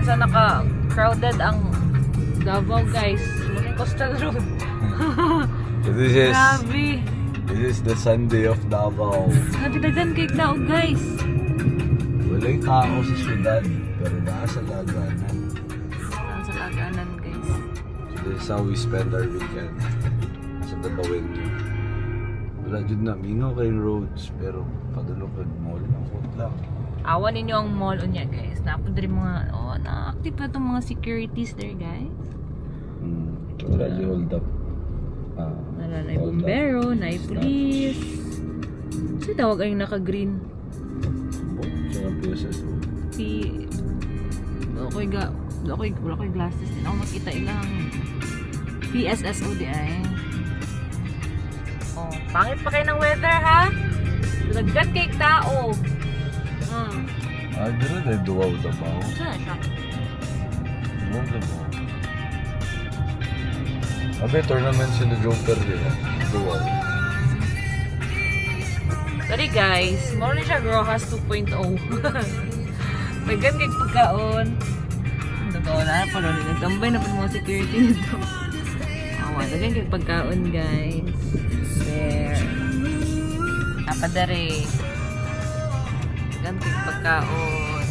sa naka-crowded ang Davao, guys. Muling coastal road. Grabe. This is the Sunday of Davao. Nagdagan kay tao, guys. Walang tao sa syudad, pero nasa laganan. Saan sa laganan, guys? So this is how we spend our weekend. Sa Tatawin. Wala dyan na, mino kayong roads, pero padulong kag mall ang foot lang. Awan ninyo ang mall unya, guys. Napod rin mga, na-active na itong mga securities there, guys. Wala di hold up. Nala na bombero, na police. Kasi tawag ay naka-green. Sa PSS. Wala ko'y glasses. Hindi ako makita ilang PSSO di ay. Oh, pangit pa kayo ng weather, ha? Lagkat kay tao. Dito na duwaw na ba? Saan siya? Duwaw na ba? Abe, tournament sila Joker nila. Duwaw. Sorry guys, more na siya Rojas 2.0. May kay pagkaon. Wala na pa rin. Nagtambay na pa mga security nito. Wala kay pagkaon, guys. There. Napadari. Nagtambay kay pagkaon.